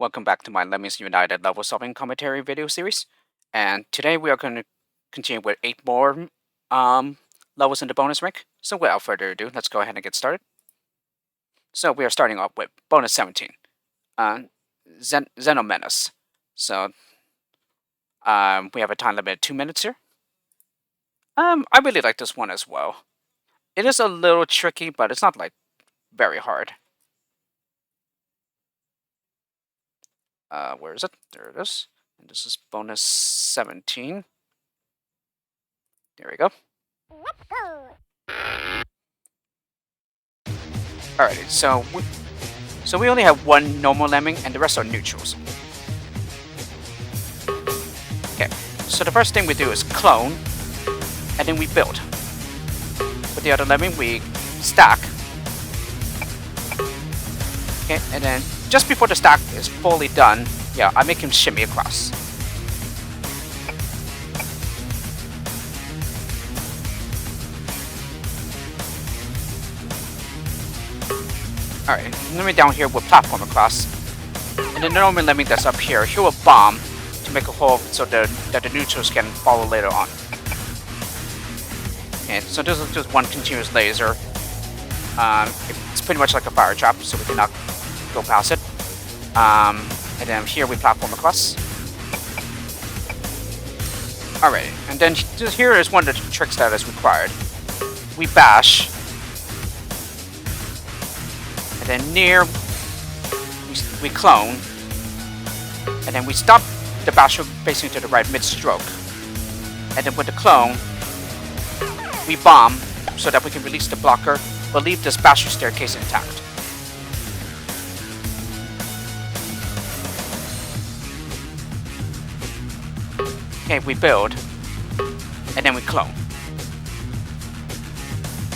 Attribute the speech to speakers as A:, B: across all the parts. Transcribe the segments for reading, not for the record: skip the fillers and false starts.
A: welcome back to my Lemmings United level solving commentary video series. And today we are going to continue with 8 more levels in the bonus rank. So without further ado, let's go ahead and get started. So we are starting off with bonus 17, Xenomenace. So we have a time limit of 2 minutes here. I really like this one as well. It is a little tricky, but it's not like very hard. Where is it? There it is. And this is bonus 17. There we go. Alrighty, so we only have one normal lemming and the rest are neutrals. Okay, so the first thing we do is clone, and then we build. With the other lemming, we stack. Okay, and then just before the stack is fully done, yeah, I make him shimmy across. Alright, let me down here with platform across. And then the normal lemming that's up here, he will bomb to make a hole so that the neutrals can follow later on. And so this is just one continuous laser. It's pretty much like a fire trap, so we cannot go past it. And then here we platform across. Alright, and then here is one of the tricks that is required. We bash. And then near, we clone. And then we stop the basher facing to the right mid-stroke. And then with the clone, we bomb so that we can release the blocker, but leave this basher staircase intact. Okay, we build, and then we clone.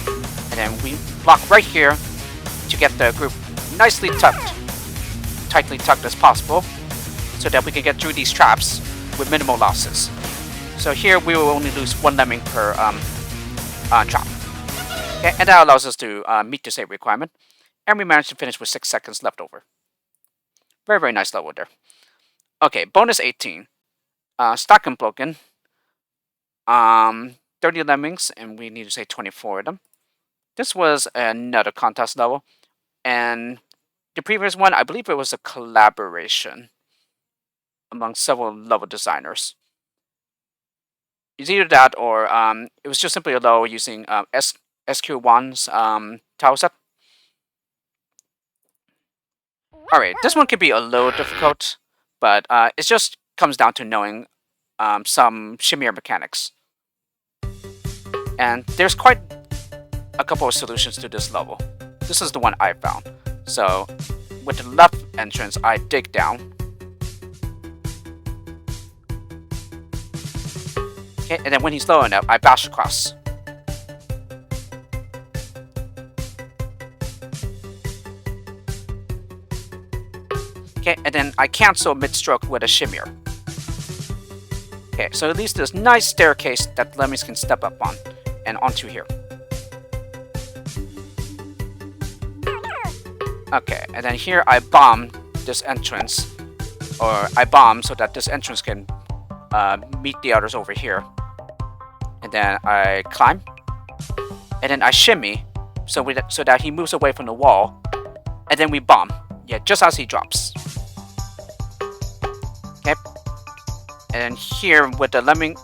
A: And then we block right here to get the group nicely tucked, tightly tucked as possible, so that we can get through these traps with minimal losses. So here we will only lose 1 lemming per trap. Okay, and that allows us to meet the save requirement, and we managed to finish with 6 seconds left over. Very, very nice level there. Okay, bonus 18. Stack and broken. 30 lemmings, and we need to say 24 of them. This was another contest level, and the previous one, I believe it was a collaboration among several level designers. It's either that or it was just simply a level using SQ1's tile set. Alright, this one could be a little difficult, but it just comes down to knowing some shimmier mechanics. And there's quite a couple of solutions to this level. This is the one I found. So with the left entrance, I dig down. Okay, and then when he's low enough, I bash across. Okay, and then I cancel mid-stroke with a shimmier. Okay, so at least this nice staircase that lemmings can step up on and onto here. Okay, and then here I bomb this entrance, or I bomb so that this entrance can meet the others over here. And then I climb, and then I shimmy so that he moves away from the wall, and then we bomb. Yeah, just as he drops. Okay, and here with the lemming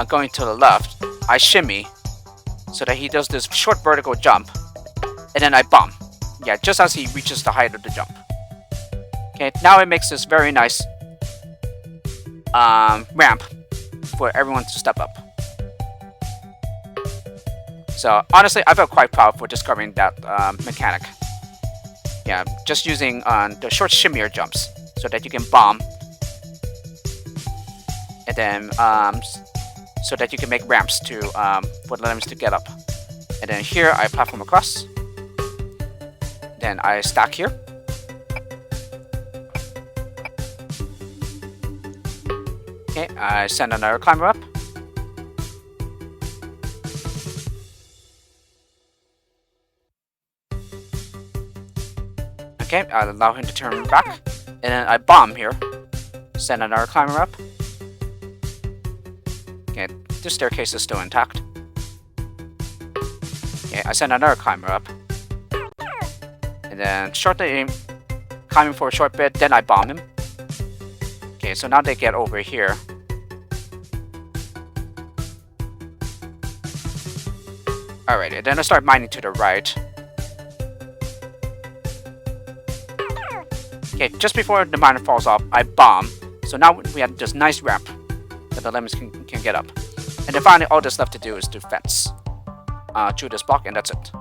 A: going to the left, I shimmy so that he does this short vertical jump, and then I bomb. Yeah, just as he reaches the height of the jump. Okay, now it makes this very nice ramp for everyone to step up. So honestly, I felt quite proud for discovering that mechanic. Yeah, just using the short shimmier jumps so that you can bomb, and then so that you can make ramps to for the lemmings to get up. And then here I platform across. Then I stack here. Okay, I send another climber up. Okay, I'll allow him to turn back. And then I bomb here. Send another climber up. Okay, this staircase is still intact. Okay, I send another climber up. And then shortly climbing for a short bit, then I bomb him. Okay, so now they get over here. Alrighty, then I start mining to the right. Okay, just before the miner falls off, I bomb. So now we have this nice ramp that the lemmings can get up. And then finally, all that's left to do is to fence through this block, and that's it.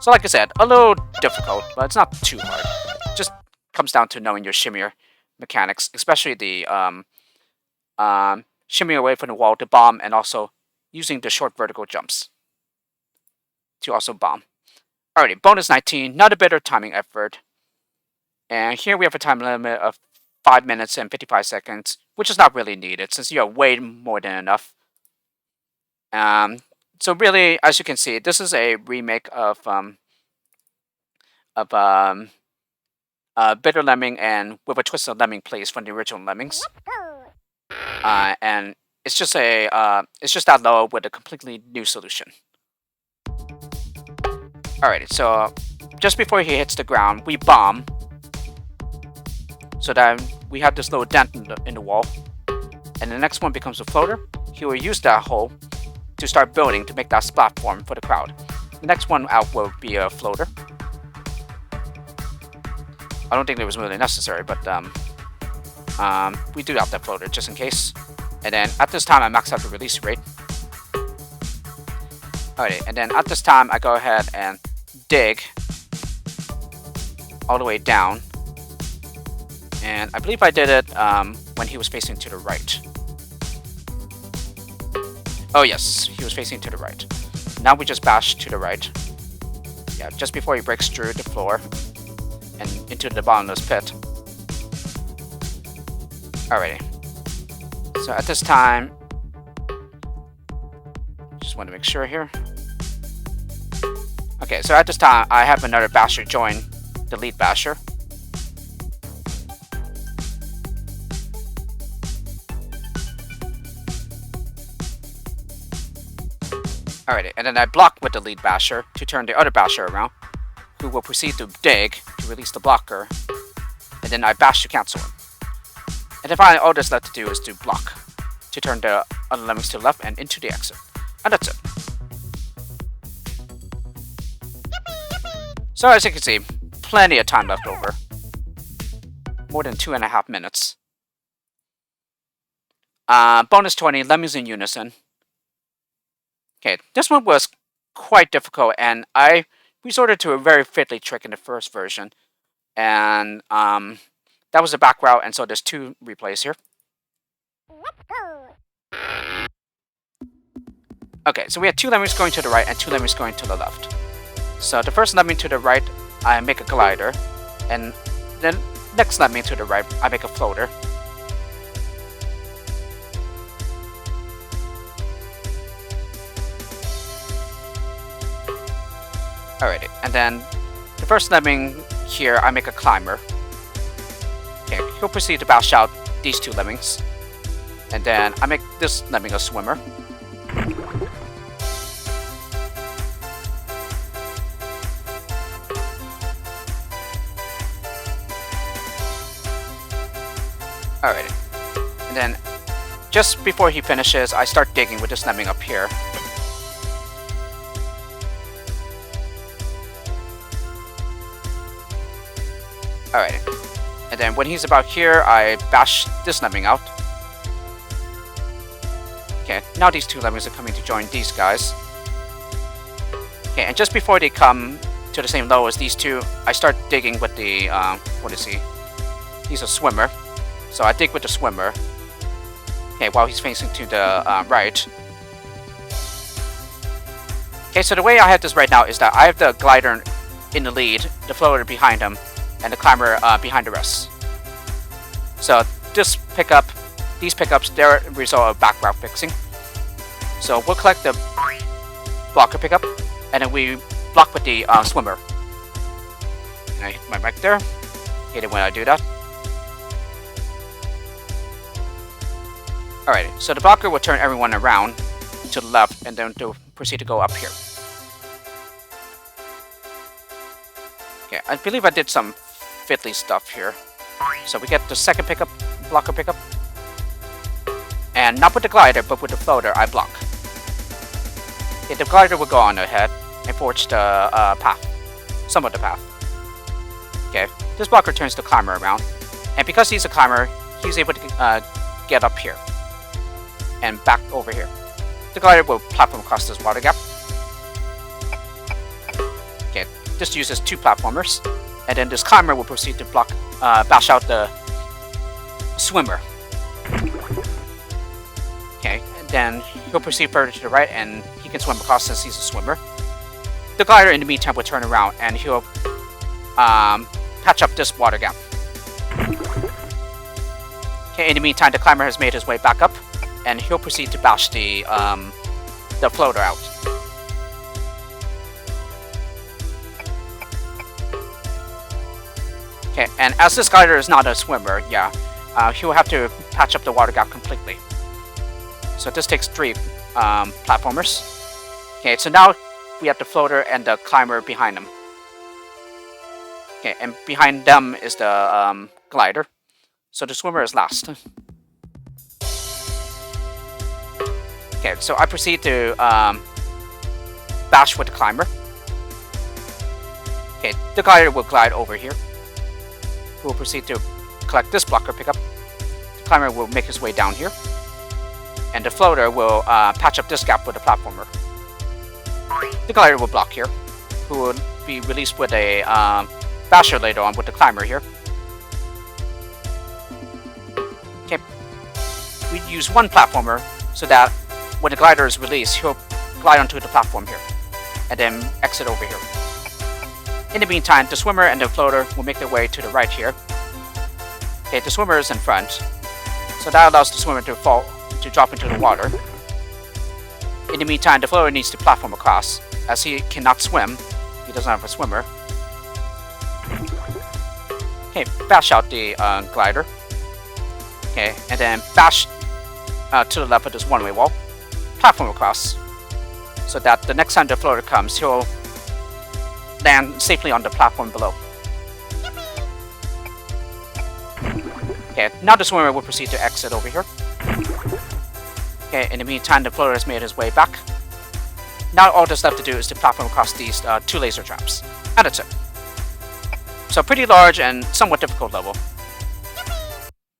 A: So like I said, a little difficult, but it's not too hard. It just comes down to knowing your shimmier mechanics, especially the shimmying away from the wall to bomb, and also using the short vertical jumps to also bomb. Alrighty, bonus 19, not a better timing effort. And here we have a time limit of 5 minutes and 55 seconds, which is not really needed since you have way more than enough. So really, as you can see, this is a remake of Bitter Lemming and with a Twist of Lemming plays from the original Lemmings. And it's just that low with a completely new solution. Alrighty, so just before he hits the ground, we bomb. So that we have this little dent in the wall. And the next one becomes a floater. He will use that hole to start building to make that platform for the crowd. The next one out will be a floater. I don't think it was really necessary, but we do have that floater just in case. And then at this time I max out the release rate. Alright, and then at this time I go ahead and dig all the way down. And I believe I did it when he was facing to the right. Oh yes, he was facing to the right. Now we just bash to the right. Yeah, just before he breaks through the floor and into the bottomless pit. Alrighty. So at this time, just want to make sure here. Okay, so at this time, I have another basher join the lead basher. Alrighty, and then I block with the lead basher to turn the other basher around, who will proceed to dig to release the blocker, and then I bash to cancel him. And then finally, all that's left to do is to block to turn the other lemmings to the left and into the exit. And that's it. So as you can see, plenty of time left over. More than 2.5 minutes. Bonus 20, Lemmings in unison. Okay, this one was quite difficult, and I resorted to a very fiddly trick in the first version. And that was the back route, and so there's 2 replays here. Okay, so we had 2 lemmings going to the right and 2 lemmings going to the left. So the first lemming to the right, I make a glider, and then next lemming to the right, I make a floater. Alrighty, and then the first lemming here, I make a climber. Okay, he'll proceed to bash out these 2 lemmings. And then I make this lemming a swimmer. Alrighty, and then just before he finishes, I start digging with this lemming up here. Alright, and then when he's about here, I bash this lemming out. Okay, now these 2 lemmings are coming to join these guys. Okay, and just before they come to the same level as these 2, I start digging with the, what is he? He's a swimmer. So I dig with the swimmer. Okay, while he's facing to the right. Okay, so the way I have this right now is that I have the glider in the lead, the floater behind him, and the climber behind the rest. So this pickup, these pickups, they're a result of back route fixing. So we'll collect the blocker pickup, and then we block with the swimmer. And I hit my mic there. Hate it when I do that. Alrighty, so the blocker will turn everyone around to the left and then to proceed to go up here. Okay, I believe I did some fiddly stuff here. So we get the second pickup, blocker pickup. And not with the glider, but with the floater, I block. Okay, the glider will go on ahead and forge the path. Some of the path. Okay, this blocker turns the climber around. And because he's a climber, he's able to get up here. And back over here. The glider will platform across this water gap. Okay, this uses 2 platformers. And then this climber will proceed to bash out the swimmer. Okay, and then he'll proceed further to the right and he can swim across since he's a swimmer. The glider in the meantime will turn around and he'll patch up this water gap. Okay, in the meantime the climber has made his way back up and he'll proceed to bash the floater out. Okay, and as this glider is not a swimmer, he'll have to patch up the water gap completely. So this takes 3 platformers. Okay, so now we have the floater and the climber behind them. Okay, and behind them is the glider. So the swimmer is last. Okay, so I proceed to bash with the climber. Okay, the glider will glide over here. We'll proceed to collect this blocker pickup. The climber will make his way down here. And the floater will patch up this gap with the platformer. The glider will block here, who will be released with a basher later on with the climber here. Okay, we use 1 platformer so that when the glider is released, he'll glide onto the platform here, and then exit over here. In the meantime, the swimmer and the floater will make their way to the right here. Okay, the swimmer is in front, so that allows the swimmer to drop into the water. In the meantime, the floater needs to platform across, as he cannot swim. He doesn't have a swimmer. Okay, bash out the glider. Okay, and then bash to the left of this one-way wall. Platform across, so that the next time the floater comes, he'll land safely on the platform below. Okay, now the swimmer will proceed to exit over here. Okay, in the meantime, the floater has made his way back. Now all that's left to do is to platform across these 2 laser traps. And that's it. So pretty large and somewhat difficult level.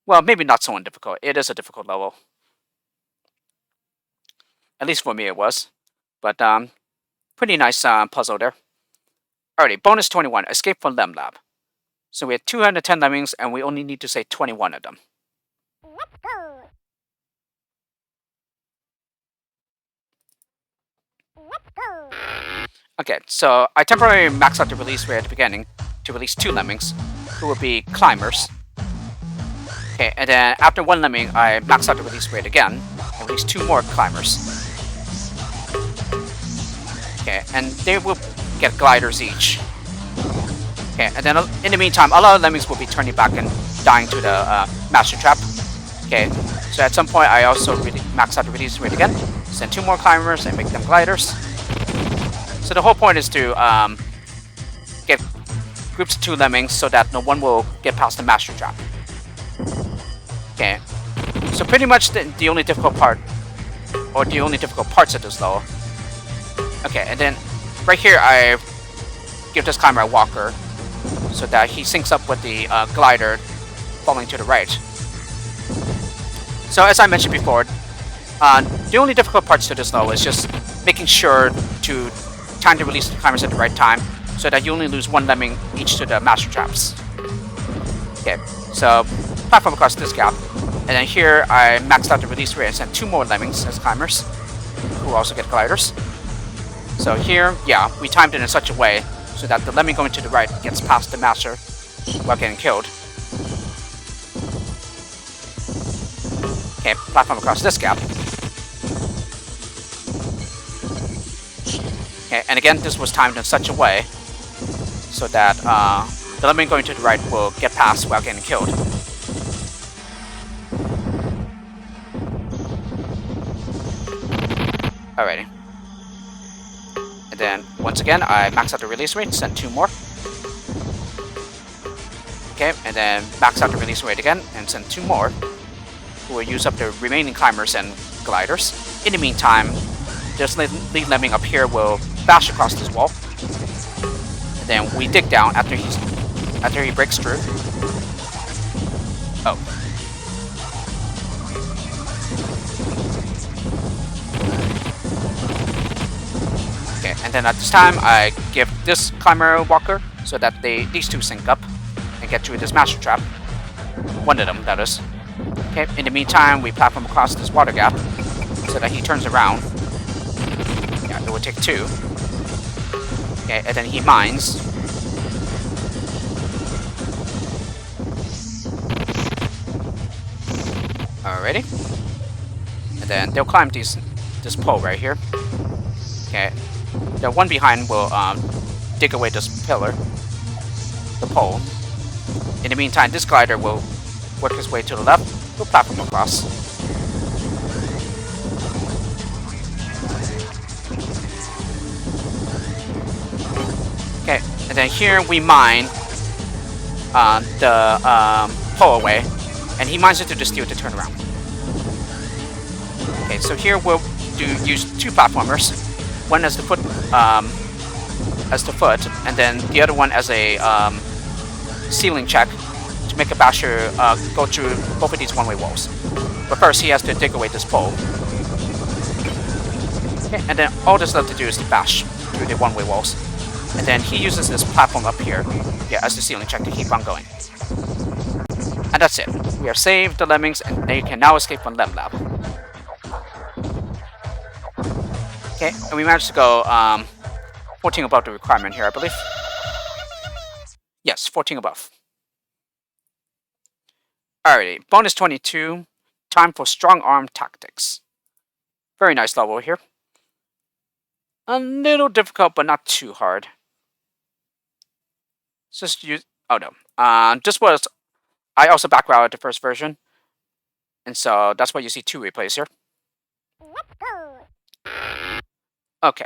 A: Well, maybe not somewhat difficult. It is a difficult level. At least for me it was. But pretty nice puzzle there. Alrighty, bonus 21, escape from Lem Lab. So we had 210 lemmings and we only need to say 21 of them.
B: Let's go. Let's go.
A: Okay, so I temporarily maxed out the release rate at the beginning to release 2 lemmings, who will be climbers. Okay, and then after 1 lemming, I maxed out the release rate again and released 2 more climbers. Okay, and they will get gliders each. Okay, and then in the meantime, a lot of lemmings will be turning back and dying to the master trap. Okay, so at some point I also max out the release rate again, send 2 more climbers and make them gliders. So the whole point is to get groups of 2 lemmings so that no one will get past the master trap. Okay, so pretty much the only difficult part, or the only difficult parts of this level. Okay, and then right here I give this climber a walker so that he syncs up with the glider falling to the right. So as I mentioned before, the only difficult parts to this level is just making sure to time to release the climbers at the right time so that you only lose 1 lemming each to the master traps. Okay, so platform across this gap, and then here I maxed out the release rate and sent 2 more lemmings as climbers, who also get gliders. So here, yeah, we timed it in such a way so that the lemming going to the right gets past the master while getting killed. Okay, platform across this gap. Okay, and again, this was timed in such a way so that the lemming going to the right will get past while getting killed. Alrighty. And then, once again, I max out the release rate, send 2 more. Okay, and then max out the release rate again, and send 2 more. Who will use up the remaining climbers and gliders. In the meantime, this lead lemming up here will bash across this wall. And then we dig down after he breaks through. Oh. Okay, and then at this time, I give this climber a walker so that these two sync up and get through this master trap. One of them, that is. Okay, in the meantime, we platform across this water gap so that he turns around. Yeah, it will take 2. Okay, and then he mines. Alrighty. And then they'll climb this pole right here. Okay. The one behind will dig away this pillar, the pole. In the meantime, this glider will work his way to the left. We'll platform across. Okay, and then here we mine the pole away, and he mines into the steel to turn around. Okay, so here we'll use 2 platformers. One as the foot, and then the other one as a ceiling check to make a basher go through both of these one-way walls. But first, he has to dig away this pole. Okay, and then all that's left to do is to bash through the one-way walls. And then he uses this platform up here, yeah, as the ceiling check to keep on going. And that's it. We have saved the lemmings, and they can now escape from Lem Lab. Okay, and we managed to go 14 above the requirement here, I believe. Yes, 14 above. Alrighty, bonus 22. Time for strong arm tactics. Very nice level here. A little difficult, but not too hard. Just use. Oh no. This was. I also backrouted the first version, and so that's why you see 2 replays here.
B: Let's go.
A: Okay.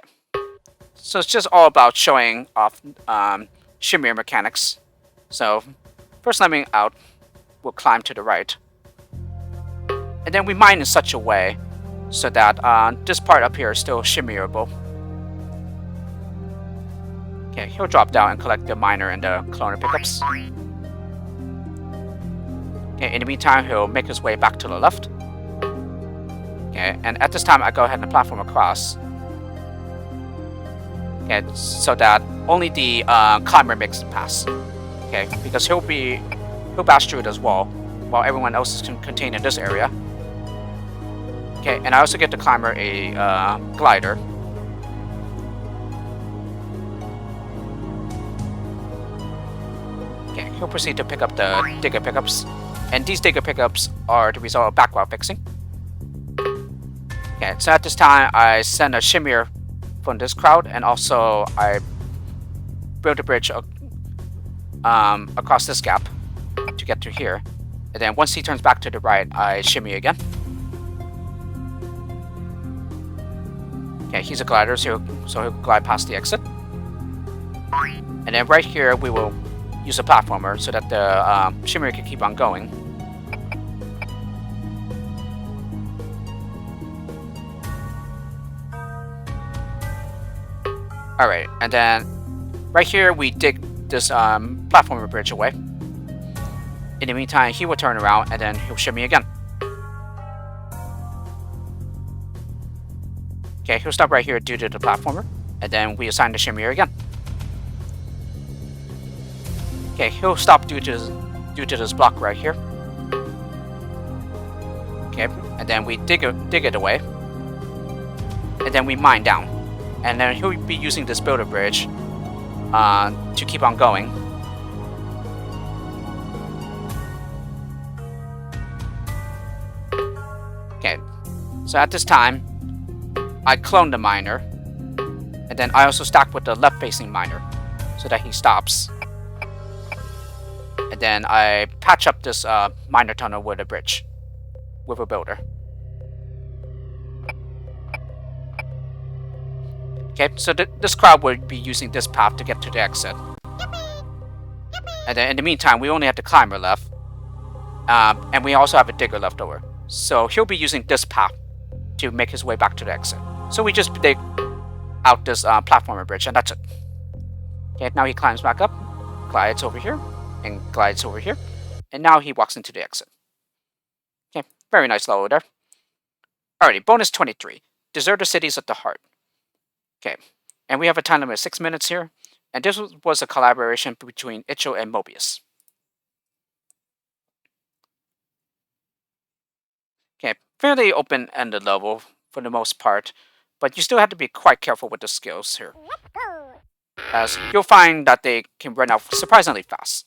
A: So it's just all about showing off shimmier mechanics. So first lemming out will climb to the right. And then we mine in such a way so that this part up here is still shimmierable. Okay, he'll drop down and collect the miner and the cloner pickups. Okay, in the meantime, he'll make his way back to the left. Okay, and at this time, I go ahead and platform across. Okay, so that only the climber makes it pass. Okay, because he'll bash through this wall while everyone else is contained in this area. Okay, and I also get the climber a glider. Okay, he'll proceed to pick up the digger pickups, and these digger pickups are the result of background fixing. Okay, so at this time I send a shimmier from this crowd, and also I build a bridge across this gap to get to here. And then once he turns back to the right, I shimmy again. Okay, he's a glider, so he'll glide past the exit. And then right here, we will use a platformer so that the shimmier can keep on going. Alright, and then right here, we dig this platformer bridge away. In the meantime, he will turn around and then he'll shimmy again. Okay, he'll stop right here due to the platformer, and then we assign the shimmier again. Okay, he'll stop due to this block right here. Okay, and then we dig it away, and then we mine down, and then he'll be using this builder bridge to keep on going. Okay, so at this time, I clone the miner, and then I also stack with the left-facing miner so that he stops. And then I patch up this miner tunnel with a bridge, with a builder. Okay, so this crowd would be using this path to get to the exit. And then in the meantime, we only have the climber left. And we also have a digger left over. So he'll be using this path to make his way back to the exit. So we just dig out this platformer bridge, and that's it. Okay, now he climbs back up, glides over here, and glides over here. And now he walks into the exit. Okay, very nice level there. Alrighty, bonus 23. Desert the cities at the heart. Okay, and we have a time limit of 6 minutes here. And this was a collaboration between Icho and Mobius. Okay, fairly open-ended level for the most part, but you still have to be quite careful with the skills here,
B: Let's go.
A: as you'll find that they can run out surprisingly fast.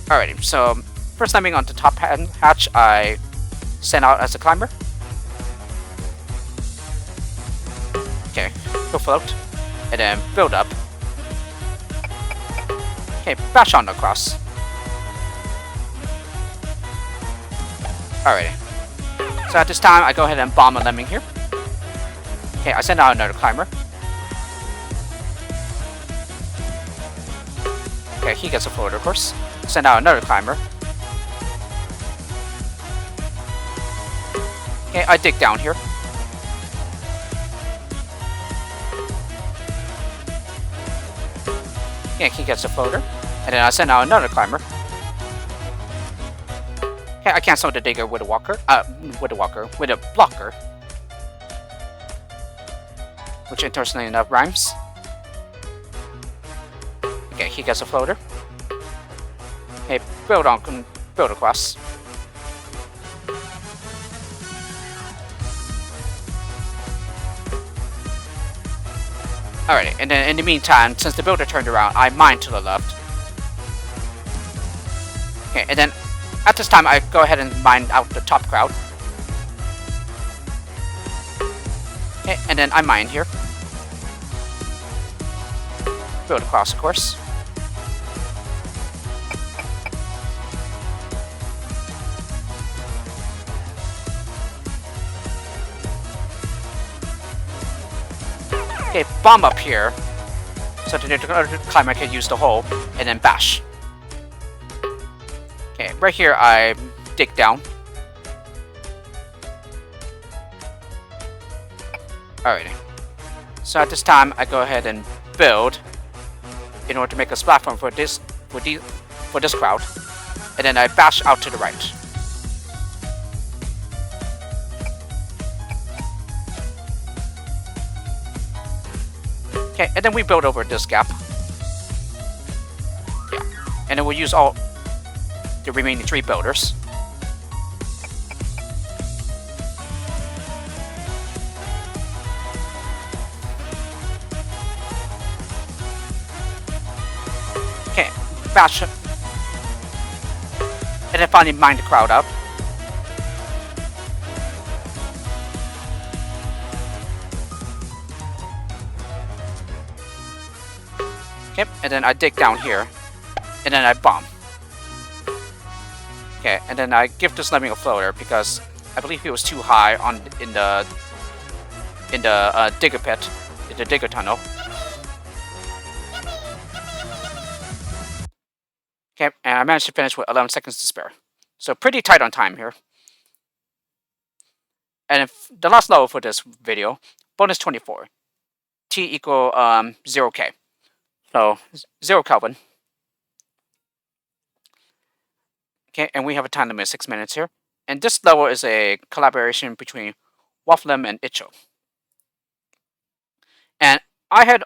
A: Alrighty, so first lemming on the top hatch, I send out as a climber. Okay, go float, and then build up. Okay, bash on across. Alrighty. So at this time, I go ahead and bomb a lemming here. Okay, I send out another climber. Okay, he gets a floater, of course. Send out another climber. Okay, I dig down here. Okay, he gets a floater. And then I send out another climber. Okay, I cancel the digger with a blocker. Which interestingly enough rhymes. Okay, he gets a floater. Okay, build across. Alrighty, and then in the meantime, since the builder turned around, I mine to the left. Okay, and then at this time, I go ahead and mine out the top crowd. Okay, and then I mine here. Build across, of course. Okay, bomb up here, so that the other climber can use the hole, and then bash. Okay, right here I dig down. Alrighty. So at this time I go ahead and build in order to make a platform for this crowd, and then I bash out to the right. Okay, and then we build over this gap. Yeah, and then we'll use all the remaining 3 builders. Okay, bash it. And then finally mine the crowd out. Okay, and then I dig down here, and then I bomb. Okay, and then I give this lemming a floater because I believe he was too high in the digger pit, in the digger tunnel. Okay, and I managed to finish with 11 seconds to spare. So pretty tight on time here. And if the last level for this video, bonus 24. T equal 0K. So 0 Kelvin. Okay, and we have a time limit of 6 minutes here. And this level is a collaboration between Wafflem and Icho. And I had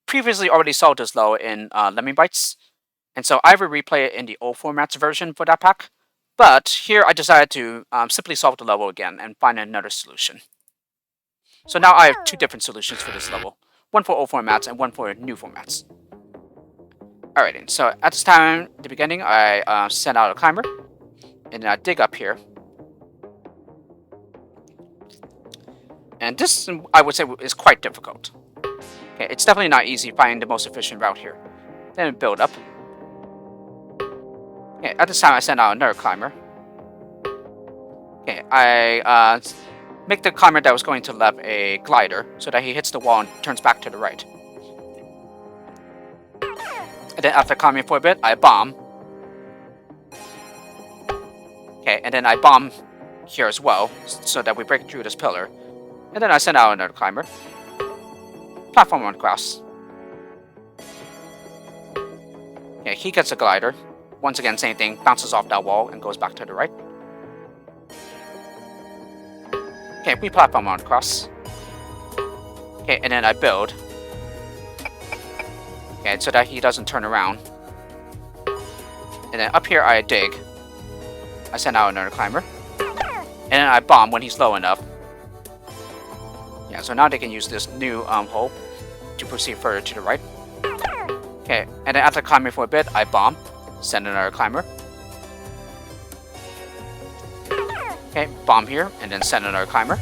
A: previously already sold this level in Lemming Bites, and so I will replay it in the old formats version for that pack. But here I decided to simply solve the level again and find another solution. So now I have 2 different solutions for this level. One for old formats and one for new formats. Alrighty, so at this time, at the beginning, I send out a climber, and then I dig up here. And this, I would say, is quite difficult. Okay, it's definitely not easy finding the most efficient route here. Then build up. Okay, at this time, I send out another climber. Okay, I make the climber that was going to left a glider so that he hits the wall and turns back to the right. And then after climbing for a bit, I bomb. Okay, and then I bomb here as well so that we break through this pillar. And then I send out another climber. Platform one across. Okay, he gets a glider. Once again, same thing, bounces off that wall and goes back to the right. Okay, we platform one across. Okay, and then I build. Okay, so that he doesn't turn around. And then up here I dig. I send out another climber. And then I bomb when he's low enough. Yeah, so now they can use this new hole to proceed further to the right. Okay, and then after climbing for a bit, I bomb. Send another climber. Okay, bomb here, and then send another climber.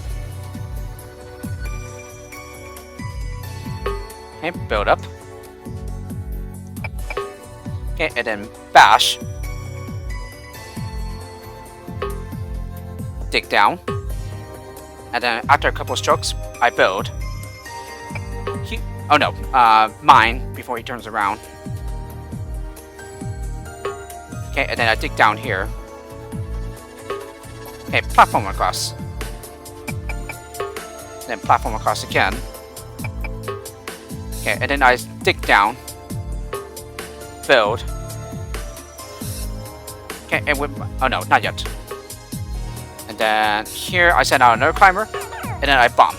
A: Okay, build up. Okay, and then bash. Dig down. And then after a couple strokes, I build. Oh no, mine before he turns around. Okay, and then I dig down here. Okay, platform across. Then platform across again. Okay, and then I dig down. Build. Okay, and with... Oh no, not yet. And then here I send out another climber. And then I bomb.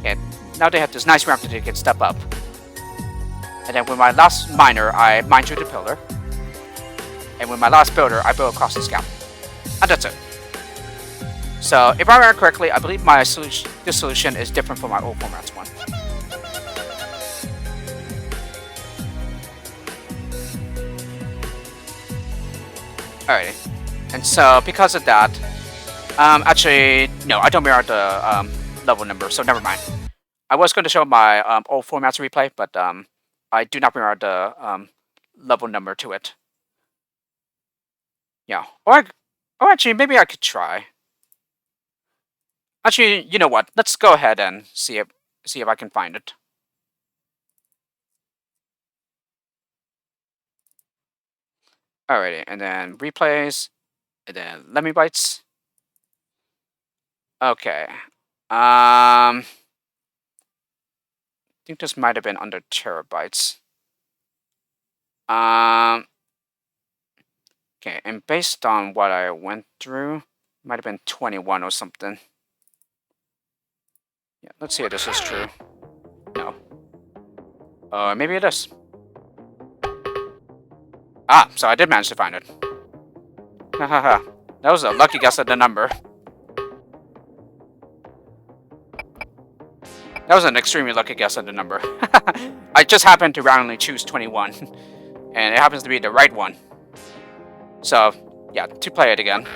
A: Okay, now they have this nice ramp that they can step up. And then with my last miner, I mine through the pillar. And with my last builder, I build across the scaffold. And that's it. So, if I remember correctly, I believe my solution, this solution is different from my old formats one. Alrighty. And so, because of that, actually, no, I don't mirror the level number, so never mind. I was going to show my old formats replay, but I do not mirror the level number to it. Yeah, or actually, maybe I could try. Actually, you know what? Let's go ahead and see if I can find it. Alrighty, and then replays, and then Lemming Bites. Okay. I think this might have been under terabytes. Okay, and based on what I went through, might have been 21 or something. Yeah, let's see if this is true. No. Maybe it is. Ah, so I did manage to find it. Hahaha. That was a lucky guess at the number. That was an extremely lucky guess at the number. I just happened to randomly choose 21. And it happens to be the right one. So, yeah, to play it again.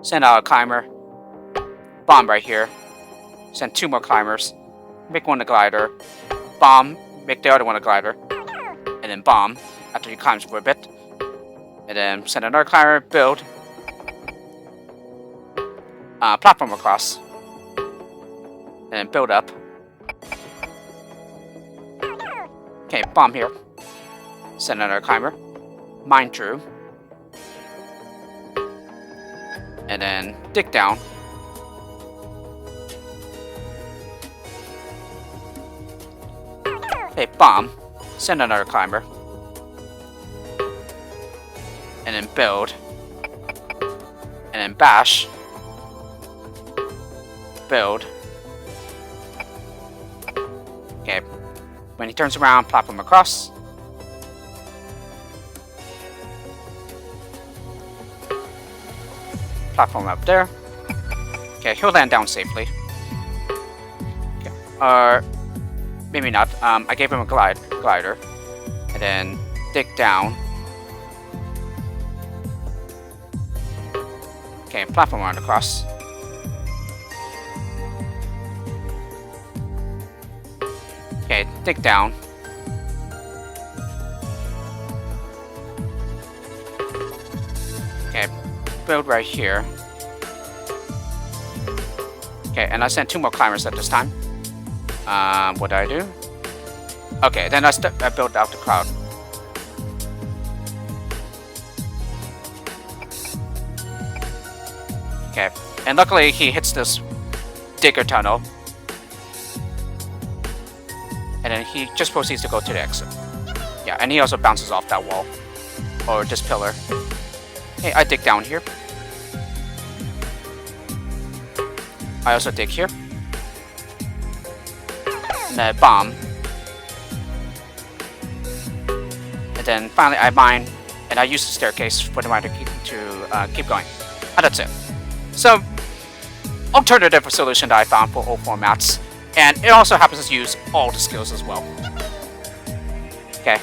A: Send out a climber. Bomb right here. Send 2 more climbers. Make one a glider. Bomb. Make the other one a glider. And then bomb after he climbs for a bit. And then send another climber. Build. Platform across. And then build up. Okay, bomb here. Send another climber. Mine through. And then dig down. Okay, bomb. Send another climber. And then build. And then bash. Build. Okay. When he turns around, platform across. Platform up there. Okay, he'll land down safely. Okay. Or maybe not. I gave him a glider. And then dig down. Okay, platform around across. Okay, dig down. Okay, build right here. Okay, and I sent 2 more climbers at this time. What did I do? Okay, then I built out the crowd. Okay, and luckily he hits this digger tunnel. And then he just proceeds to go to the exit. Yeah, and he also bounces off that wall. Or this pillar. Hey, I dig down here. I also dig here. And then bomb. And then finally I mine, and I use the staircase for the mine to keep going. And that's it. So, alternative solution that I found for all formats. And it also happens to use all the skills as well. Okay.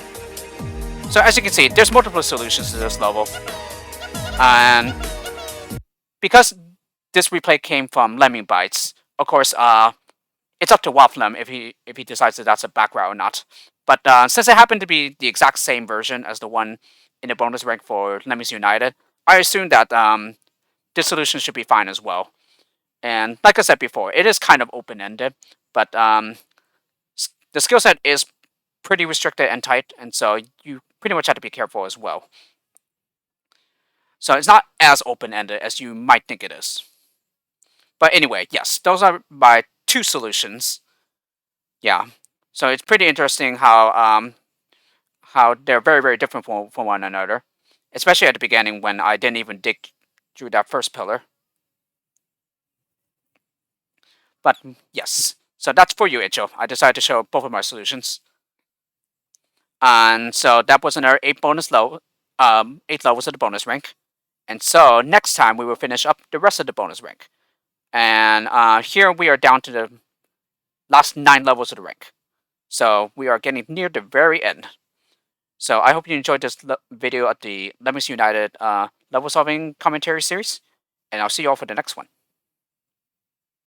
A: So as you can see, there's multiple solutions to this level. And because this replay came from Lemming Bites, of course, it's up to Wafflem if he decides that that's a back route or not. But since it happened to be the exact same version as the one in the bonus rank for Lemmings United, I assume that this solution should be fine as well. And like I said before, it is kind of open-ended, but the skill set is pretty restricted and tight, and so you pretty much have to be careful as well. So it's not as open-ended as you might think it is. But anyway, yes, those are my 2 solutions. Yeah, so it's pretty interesting how they're very, very different from one another, especially at the beginning when I didn't even dig through that first pillar. But yes, so that's for you, Icho. I decided to show both of my solutions. And so that was another 8 levels of the bonus rank. And so next time we will finish up the rest of the bonus rank. And here we are down to the last 9 levels of the rank. So we are getting near the very end. So I hope you enjoyed this video of the Lemmings United level solving commentary series. And I'll see you all for the next one.